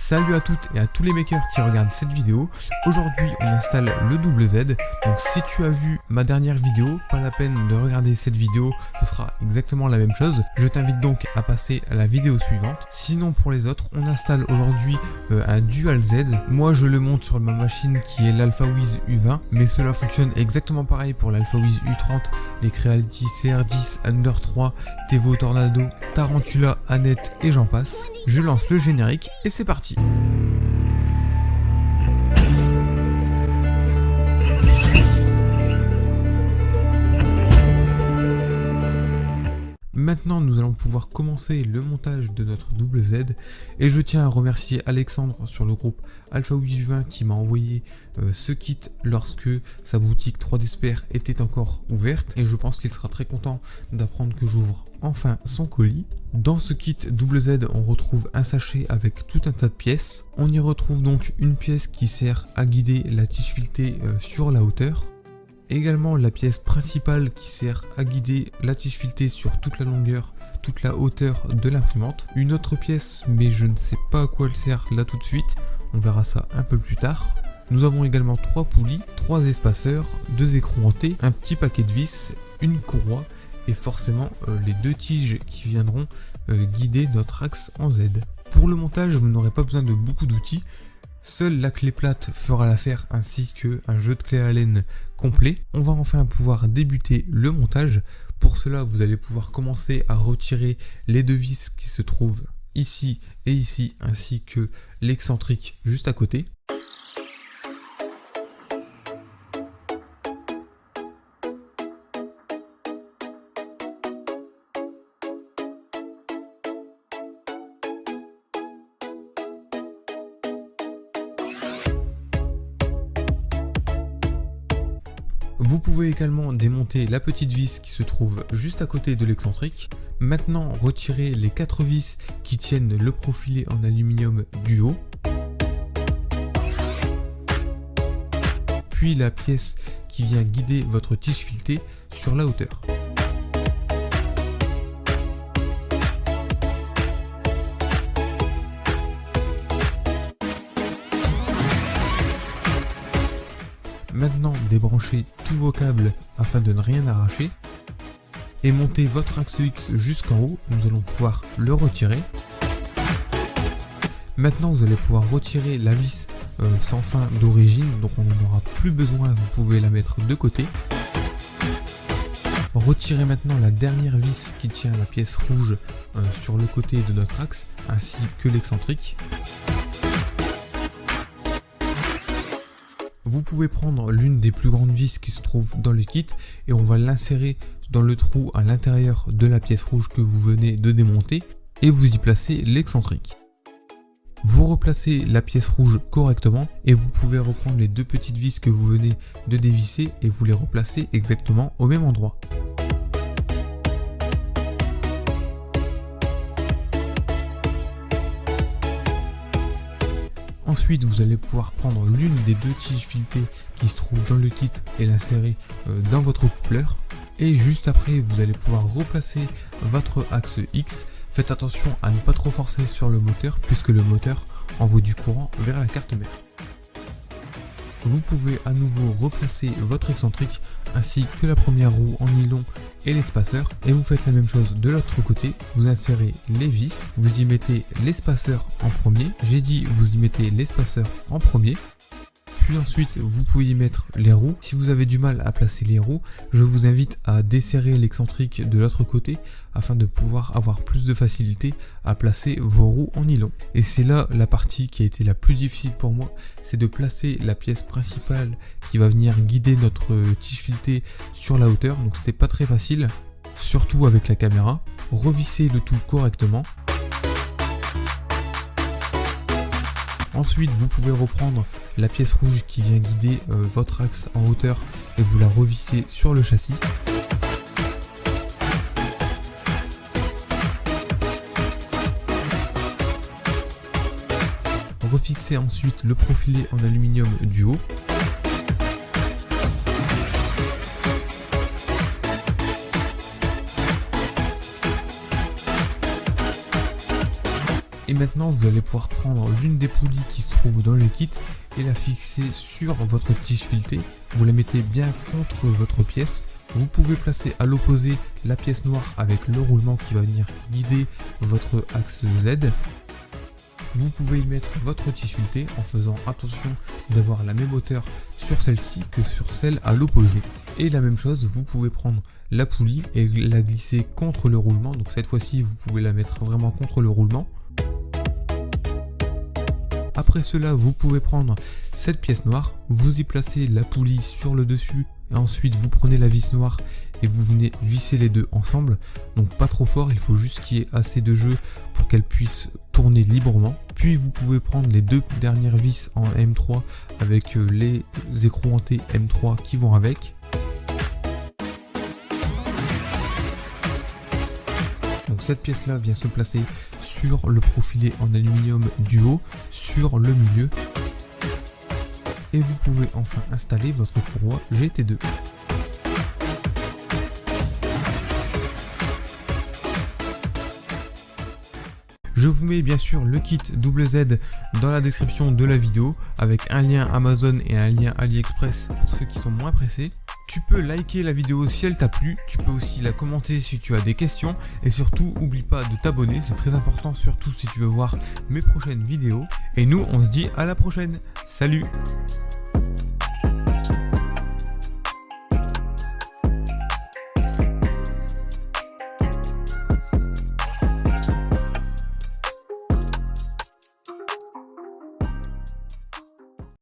Salut à toutes et à tous les makers qui regardent cette vidéo. Aujourd'hui on installe le double Z. Donc si tu as vu ma dernière vidéo, pas la peine de regarder cette vidéo, ce sera exactement la même chose. Je t'invite donc à passer à la vidéo suivante. Sinon pour les autres, on installe aujourd'hui un Dual Z. Moi je le monte sur ma machine qui est l'AlphaWiz U20, mais cela fonctionne exactement pareil pour l'AlphaWiz U30, les Creality CR10, Under 3, Tevo Tornado, Tarantula, Annette et j'en passe. Je lance le générique et c'est parti. Maintenant nous allons pouvoir commencer le montage de notre double Z et je tiens à remercier Alexandre sur le groupe AlphaWiz U20 qui m'a envoyé ce kit lorsque sa boutique 3D Spare était encore ouverte et je pense qu'il sera très content d'apprendre que j'ouvre enfin son colis. Dans ce kit double Z, on retrouve un sachet avec tout un tas de pièces. On y retrouve donc une pièce qui sert à guider la tige filetée sur la hauteur. Également la pièce principale qui sert à guider la tige filetée sur toute la longueur, toute la hauteur de l'imprimante. Une autre pièce, mais je ne sais pas à quoi elle sert là tout de suite, on verra ça un peu plus tard. Nous avons également 3 poulies, 3 espaceurs, 2 écrous hantés, un petit paquet de vis, une courroie et forcément les 2 tiges qui viendront guider notre axe en Z. Pour le montage, vous n'aurez pas besoin de beaucoup d'outils. Seule la clé plate fera l'affaire ainsi qu'un jeu de clé Allen complet. On va enfin pouvoir débuter le montage. Pour cela, vous allez pouvoir commencer à retirer les 2 vis qui se trouvent ici et ici, ainsi que l'excentrique juste à côté. Vous pouvez également démonter la petite vis qui se trouve juste à côté de l'excentrique. Maintenant, retirez les 4 vis qui tiennent le profilé en aluminium du haut. Puis la pièce qui vient guider votre tige filetée sur la hauteur. Maintenant, débranchez tous vos câbles afin de ne rien arracher et montez votre axe X jusqu'en haut. Nous allons pouvoir le retirer. Maintenant, vous allez pouvoir retirer la vis sans fin d'origine, donc on n'en aura plus besoin, vous pouvez la mettre de côté. Retirez maintenant la dernière vis qui tient la pièce rouge sur le côté de notre axe, ainsi que l'excentrique. Vous pouvez prendre l'une des plus grandes vis qui se trouve dans le kit et on va l'insérer dans le trou à l'intérieur de la pièce rouge que vous venez de démonter et vous y placez l'excentrique. Vous replacez la pièce rouge correctement et vous pouvez reprendre les 2 petites vis que vous venez de dévisser et vous les replacer exactement au même endroit. Ensuite, vous allez pouvoir prendre l'une des 2 tiges filetées qui se trouvent dans le kit et l'insérer dans votre coupleur. Et juste après, vous allez pouvoir replacer votre axe X. Faites attention à ne pas trop forcer sur le moteur puisque le moteur envoie du courant vers la carte mère. Vous pouvez à nouveau replacer votre excentrique ainsi que la première roue en nylon et l'espaceur et vous faites la même chose de l'autre côté. Vous insérez les vis, vous y mettez l'espaceur en premier, j'ai dit vous y mettez l'espaceur en premier, puis ensuite vous pouvez y mettre les roues. Si vous avez du mal à placer les roues, je vous invite à desserrer l'excentrique de l'autre côté afin de pouvoir avoir plus de facilité à placer vos roues en nylon. Et c'est là la partie qui a été la plus difficile pour moi, c'est de placer la pièce principale qui va venir guider notre tige filetée sur la hauteur, donc c'était pas très facile, surtout avec la caméra. Revissez le tout correctement. Ensuite, vous pouvez reprendre la pièce rouge qui vient guider votre axe en hauteur et vous la revissez sur le châssis. Refixez ensuite le profilé en aluminium du haut. Et maintenant Maintenant vous allez pouvoir prendre l'une des poulies qui se trouve dans le kit et la fixer sur votre tige filetée. Vous la mettez bien contre votre pièce. Vous pouvez placer à l'opposé la pièce noire avec le roulement qui va venir guider votre axe Z. Vous pouvez y mettre votre tige filetée en faisant attention d'avoir la même hauteur sur celle-ci que sur celle à l'opposé. Et la même chose, vous pouvez prendre la poulie et la glisser contre le roulement. Donc cette fois-ci, vous pouvez la mettre vraiment contre le roulement. Après cela, vous pouvez prendre cette pièce noire, vous y placez la poulie sur le dessus et ensuite vous prenez la vis noire et vous venez visser les deux ensemble. Donc pas trop fort, il faut juste qu'il y ait assez de jeu pour qu'elle puisse tourner librement. Puis vous pouvez prendre les deux dernières vis en M3 avec les écrous en T M3 qui vont avec. Donc cette pièce là vient se placer sur le profilé en aluminium du haut, sur le milieu. Et vous pouvez enfin installer votre courroie GT2. Je vous mets bien sûr le kit double Z dans la description de la vidéo avec un lien Amazon et un lien AliExpress pour ceux qui sont moins pressés. Tu peux liker la vidéo si elle t'a plu, tu peux aussi la commenter si tu as des questions et surtout n'oublie pas de t'abonner, c'est très important surtout si tu veux voir mes prochaines vidéos. Et nous on se dit à la prochaine, salut!